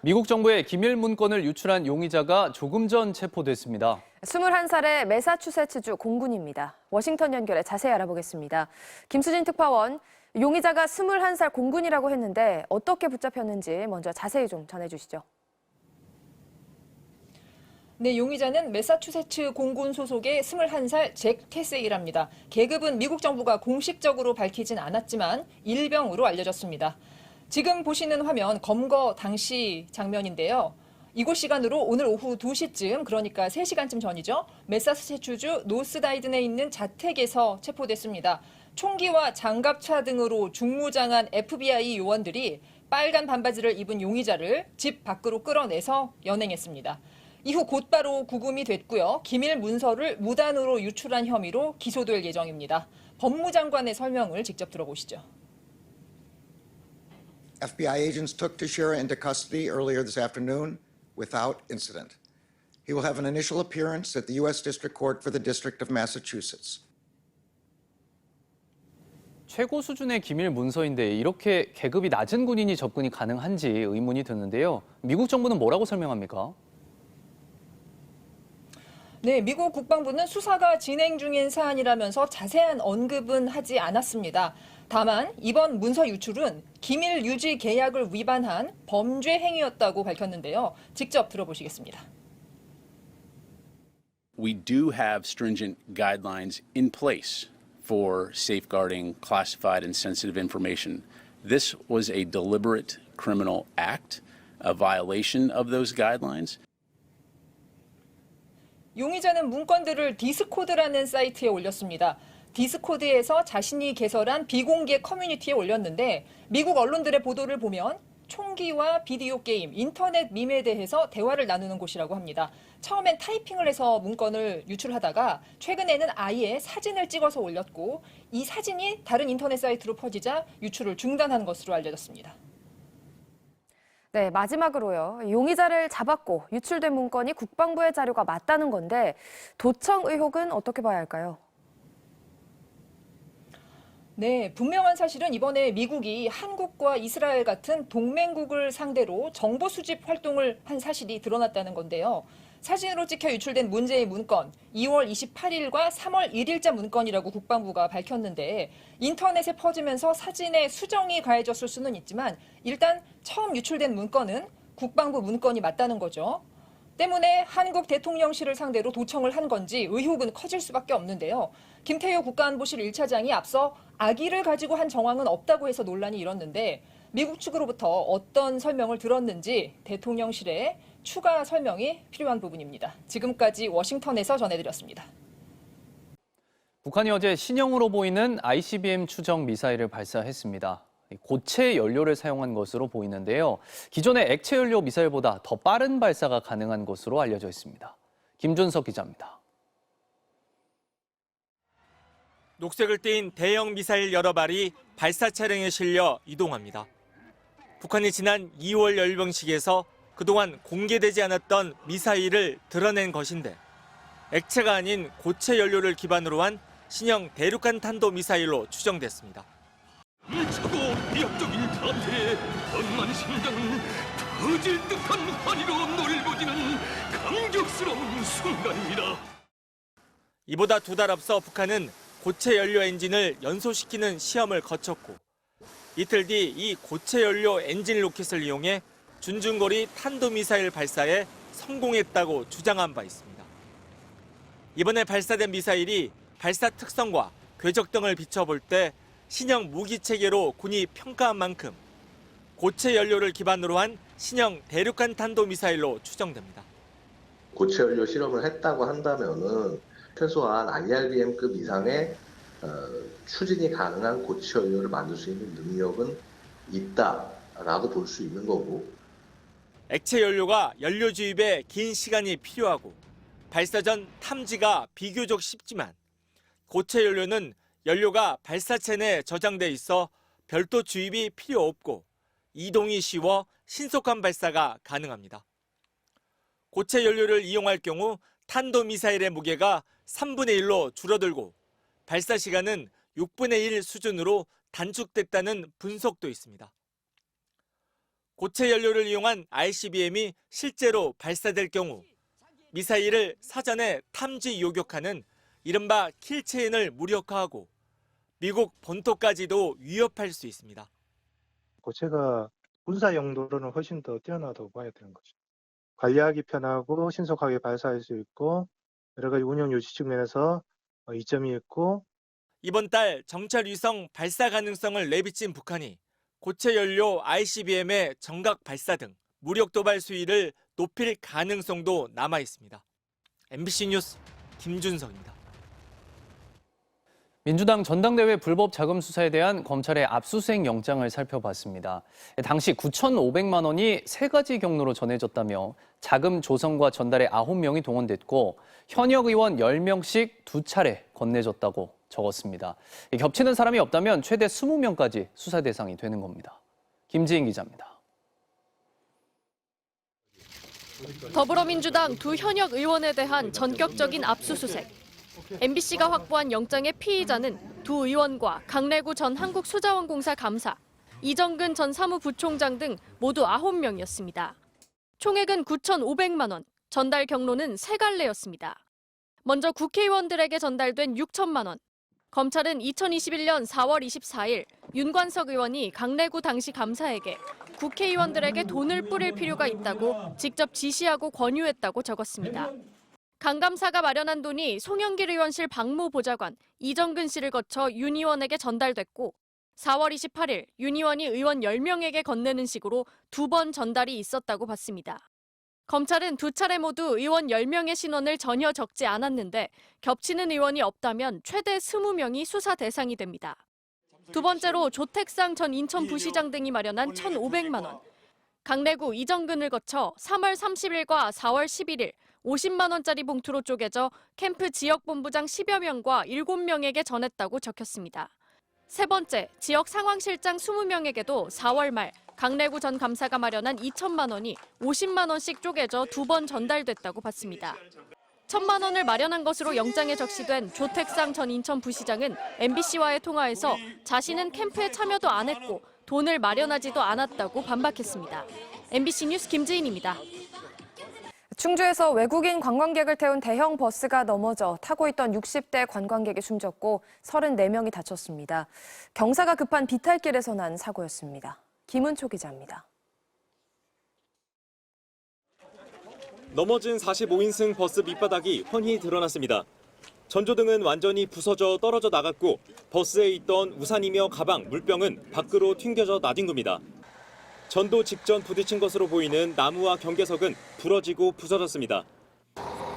미국 정부의 기밀 문건을 유출한 용의자가 조금 전 체포됐습니다. 21살의 매사추세츠주 공군입니다. 워싱턴 연결해 자세히 알아보겠습니다. 김수진 특파원, 용의자가 21살 공군이라고 했는데 어떻게 붙잡혔는지 먼저 자세히 좀 전해주시죠. 네, 용의자는 매사추세츠 공군 소속의 21살 잭 캐세이랍니다. 계급은 미국 정부가 공식적으로 밝히진 않았지만 일병으로 알려졌습니다. 지금 보시는 화면 검거 당시 장면인데요. 이곳 시간으로 오늘 오후 2시쯤, 그러니까 3시간쯤 전이죠. 매사추세츠주 노스다이든에 있는 자택에서 체포됐습니다. 총기와 장갑차 등으로 중무장한 FBI 요원들이 빨간 반바지를 입은 용의자를 집 밖으로 끌어내서 연행했습니다. 이후 곧바로 구금이 됐고요. 기밀 문서를 무단으로 유출한 혐의로 기소될 예정입니다. 법무장관의 설명을 직접 들어보시죠. FBI agents took Teixeira into custody earlier this afternoon without incident. He will have an initial appearance at the U.S. District Court for the District of Massachusetts. 최고 수준의 기밀 문서인데 이렇게 계급이 낮은 군인이 접근이 가능한지 의문이 드는데요. 미국 정부는 뭐라고 설명합니까? 네, 미국 국방부는 수사가 진행 중인 사안이라면서 자세한 언급은 하지 않았습니다. 다만 이번 문서 유출은 기밀 유지 계약을 위반한 범죄 행위였다고 밝혔는데요. 직접 들어보시겠습니다. We do have stringent guidelines in place for safeguarding classified and sensitive information. This was a deliberate criminal act, a violation of those guidelines. 용의자는 문건들을 디스코드라는 사이트에 올렸습니다. 디스코드에서 자신이 개설한 비공개 커뮤니티에 올렸는데 미국 언론들의 보도를 보면 총기와 비디오 게임, 인터넷 밈에 대해서 대화를 나누는 곳이라고 합니다. 처음엔 타이핑을 해서 문건을 유출하다가 최근에는 아예 사진을 찍어서 올렸고 이 사진이 다른 인터넷 사이트로 퍼지자 유출을 중단한 것으로 알려졌습니다. 네, 마지막으로요. 용의자를 잡았고 유출된 문건이 국방부의 자료가 맞다는 건데 도청 의혹은 어떻게 봐야 할까요? 네, 분명한 사실은 이번에 미국이 한국과 이스라엘 같은 동맹국을 상대로 정보 수집 활동을 한 사실이 드러났다는 건데요. 사진으로 찍혀 유출된 문제의 문건, 2월 28일과 3월 1일자 문건이라고 국방부가 밝혔는데 인터넷에 퍼지면서 사진에 수정이 가해졌을 수는 있지만 일단 처음 유출된 문건은 국방부 문건이 맞다는 거죠. 때문에 한국 대통령실을 상대로 도청을 한 건지 의혹은 커질 수밖에 없는데요. 김태효 국가안보실 1차장이 앞서 악의를 가지고 한 정황은 없다고 해서 논란이 일었는데 미국 측으로부터 어떤 설명을 들었는지 대통령실에 추가 설명이 필요한 부분입니다. 지금까지 워싱턴에서 전해드렸습니다. 북한이 어제 신형으로 보이는 ICBM 추정 미사일을 발사했습니다. 고체 연료를 사용한 것으로 보이는데요. 기존의 액체 연료 미사일보다 더 빠른 발사가 가능한 것으로 알려져 있습니다. 김준석 기자입니다. 녹색을 띤 대형 미사일 여러 발이 발사 차량에 실려 이동합니다. 북한이 지난 2월 열병식에서 그동안 공개되지 않았던 미사일을 드러낸 것인데 액체가 아닌 고체 연료를 기반으로 한 신형 대륙간 탄도 미사일로 추정됐습니다. 일차고 위협적인 자태에 엄만 심장은 터질 듯한 환희로 놀고지는 감격스러운 순간입니다. 이보다 2달 앞서 북한은 고체 연료 엔진을 연소시키는 시험을 거쳤고 이틀 뒤 이 고체 연료 엔진 로켓을 이용해 준중거리 탄도미사일 발사에 성공했다고 주장한 바 있습니다. 이번에 발사된 미사일이 발사 특성과 궤적 등을 비춰볼 때 신형 무기체계로 군이 평가한 만큼 고체 연료를 기반으로 한 신형 대륙간 탄도미사일로 추정됩니다. 고체 연료 실험을 했다고 한다면은 최소한 IRBM급 이상의 추진이 가능한 고체 연료를 만들 수 있는 능력은 있다라고 볼 수 있는 거고. 액체 연료가 연료 주입에 긴 시간이 필요하고 발사 전 탐지가 비교적 쉽지만 고체 연료는 연료가 발사체 내 저장돼 있어 별도 주입이 필요 없고 이동이 쉬워 신속한 발사가 가능합니다. 고체 연료를 이용할 경우 탄도미사일의 무게가 3분의 1로 줄어들고 발사 시간은 6분의 1 수준으로 단축됐다는 분석도 있습니다. 고체 연료를 이용한 ICBM이 실제로 발사될 경우 미사일을 사전에 탐지 요격하는 이른바 킬체인을 무력화하고 미국 본토까지도 위협할 수 있습니다. 고체가 군사 용도로는 훨씬 더 뛰어나다고 봐야 되는 거죠. 관리하기 편하고 신속하게 발사할 수 있고 여러 가지 운영 유지 측면에서 이점이 있고 이번 달 정찰 위성 발사 가능성을 내비친 북한이 고체 연료 ICBM의 정각 발사 등 무력 도발 수위를 높일 가능성도 남아 있습니다. MBC 뉴스 김준성입니다. 민주당 전당대회 불법 자금 수사에 대한 검찰의 압수수색 영장을 살펴봤습니다. 당시 9,500만 원이 3가지 경로로 전해졌다며 자금 조성과 전달에 9명이 동원됐고 현역 의원 10명씩 2차례 건네졌다고 적었습니다. 겹치는 사람이 없다면 최대 20명까지 수사 대상이 되는 겁니다. 김지인 기자입니다. 더불어민주당 두 현역 의원에 대한 전격적인 압수수색. MBC가 확보한 영장의 피의자는 두 의원과 강래구 전 한국수자원공사 감사, 이정근 전 사무부총장 등 모두 9명이었습니다. 총액은 9,500만 원, 전달 경로는 3갈래였습니다. 먼저 국회의원들에게 전달된 6천만 원. 검찰은 2021년 4월 24일 윤관석 의원이 강래구 당시 감사에게 국회의원들에게 돈을 뿌릴 필요가 있다고 직접 지시하고 권유했다고 적었습니다. 강 감사가 마련한 돈이 송영길 의원실 박무보좌관 이정근 씨를 거쳐 윤 의원에게 전달됐고 4월 28일 윤 의원이 의원 10명에게 건네는 식으로 2번 전달이 있었다고 봤습니다. 검찰은 2차례 모두 의원 10명의 신원을 전혀 적지 않았는데 겹치는 의원이 없다면 최대 20명이 수사 대상이 됩니다. 두 번째로 조택상 전 인천부시장 등이 마련한 1,500만 원. 강래구 이정근을 거쳐 3월 30일과 4월 11일 50만 원짜리 봉투로 쪼개져 캠프 지역본부장 10여 명과 7명에게 전했다고 적혔습니다. 세 번째, 지역 상황실장 20명에게도 4월 말 강래구 전 감사가 마련한 2천만 원이 50만 원씩 쪼개져 2번 전달됐다고 봤습니다. 1,000만 원을 마련한 것으로 영장에 적시된 조택상 전 인천부시장은 MBC와의 통화에서 자신은 캠프에 참여도 안 했고 돈을 마련하지도 않았다고 반박했습니다. MBC 뉴스 김지인입니다. 충주에서 외국인 관광객을 태운 대형 버스가 넘어져 타고 있던 60대 관광객이 숨졌고 34명이 다쳤습니다. 경사가 급한 비탈길에서 난 사고였습니다. 김은초 기자입니다. 넘어진 45인승 버스 밑바닥이 훤히 드러났습니다. 전조등은 완전히 부서져 떨어져 나갔고 버스에 있던 우산이며 가방, 물병은 밖으로 튕겨져 나뒹 겁니다. 전도 직전 부딪힌 것으로 보이는 나무와 경계석은 부러지고 부서졌습니다.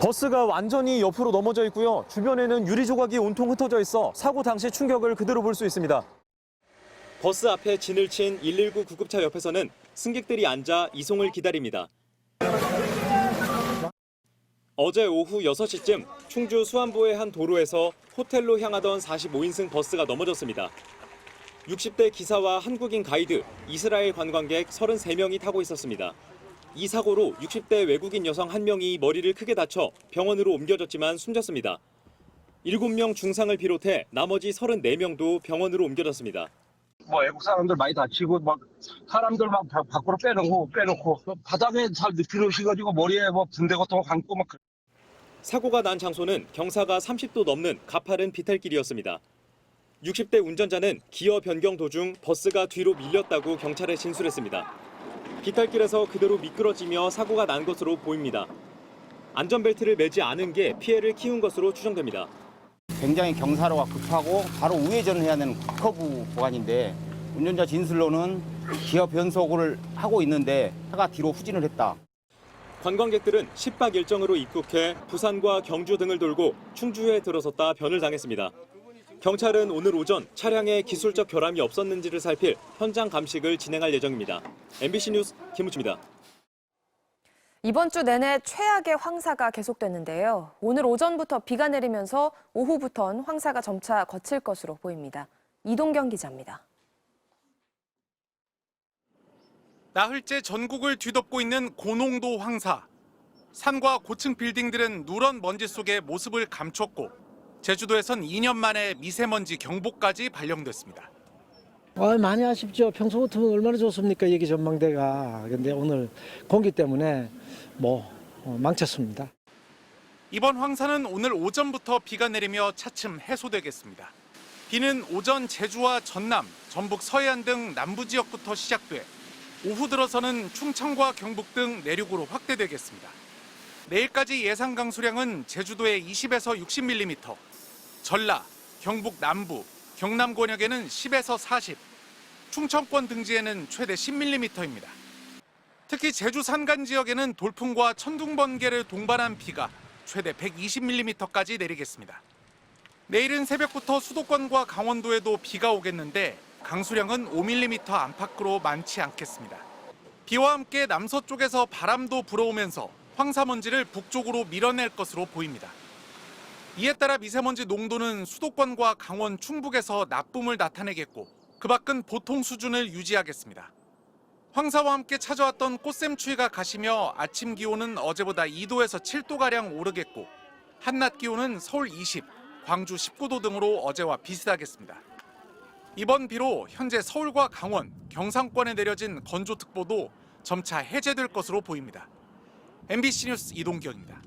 버스가 완전히 옆으로 넘어져 있고요. 주변에는 유리 조각이 온통 흩어져 있어 사고 당시 충격을 그대로 볼 수 있습니다. 버스 앞에 진을 친 119 구급차 옆에서는 승객들이 앉아 이송을 기다립니다. 어제 오후 6시쯤 충주 수안보의 한 도로에서 호텔로 향하던 45인승 버스가 넘어졌습니다. 60대 기사와 한국인 가이드, 이스라엘 관광객 33명이 타고 있었습니다. 이 사고로 60대 외국인 여성 1명이 머리를 크게 다쳐 병원으로 옮겨졌지만 숨졌습니다. 7명 중상을 비롯해 나머지 34명도 병원으로 옮겨졌습니다. 외국 사람들 많이 다치고 사람들 밖으로 빼놓고 바닥에 잘 눕히시가지고 머리에 붕대 같은 거 감고 막. 사고가 난 장소는 경사가 30도 넘는 가파른 비탈길이었습니다. 60대 운전자는 기어 변경 도중 버스가 뒤로 밀렸다고 경찰에 진술했습니다. 비탈길에서 그대로 미끄러지며 사고가 난 것으로 보입니다. 안전벨트를 매지 않은 게 피해를 키운 것으로 추정됩니다. 굉장히 경사로가 급하고 바로 우회전을 해야 되는 커브 구간인데 운전자 진술로는 기어 변속을 하고 있는데 차가 뒤로 후진을 했다. 관광객들은 10박 일정으로 입국해 부산과 경주 등을 돌고 충주에 들어섰다 변을 당했습니다. 경찰은 오늘 오전 차량에 기술적 결함이 없었는지를 살필 현장 감식을 진행할 예정입니다. MBC 뉴스 김우치입니다. 이번 주 내내 최악의 황사가 계속됐는데요. 오늘 오전부터 비가 내리면서 오후부터는 황사가 점차 거칠 것으로 보입니다. 이동경 기자입니다. 나흘째 전국을 뒤덮고 있는 고농도 황사. 산과 고층 빌딩들은 누런 먼지 속에 모습을 감췄고 제주도에선 2년 만에 미세먼지 경보까지 발령됐습니다. 많이 아쉽죠. 평소 같으면 얼마나 좋습니까, 여기 전망대가. 근데 오늘 공기 때문에 망쳤습니다. 이번 황사는 오늘 오전부터 비가 내리며 차츰 해소되겠습니다. 비는 오전 제주와 전남, 전북 서해안 등 남부 지역부터 시작돼 오후 들어서는 충청과 경북 등 내륙으로 확대되겠습니다. 내일까지 예상 강수량은 제주도에 20에서 60mm, 전라, 경북 남부, 경남 권역에는 10에서 40, 충청권 등지에는 최대 10mm입니다. 특히 제주 산간 지역에는 돌풍과 천둥 번개를 동반한 비가 최대 120mm까지 내리겠습니다. 내일은 새벽부터 수도권과 강원도에도 비가 오겠는데 강수량은 5mm 안팎으로 많지 않겠습니다. 비와 함께 남서쪽에서 바람도 불어오면서 황사먼지를 북쪽으로 밀어낼 것으로 보입니다. 이에 따라 미세먼지 농도는 수도권과 강원 충북에서 나쁨을 나타내겠고 그 밖은 보통 수준을 유지하겠습니다. 황사와 함께 찾아왔던 꽃샘추위가 가시며 아침 기온은 어제보다 2도에서 7도가량 오르겠고 한낮 기온은 서울 20, 광주 19도 등으로 어제와 비슷하겠습니다. 이번 비로 현재 서울과 강원, 경상권에 내려진 건조특보도 점차 해제될 것으로 보입니다. MBC 뉴스 이동경입니다.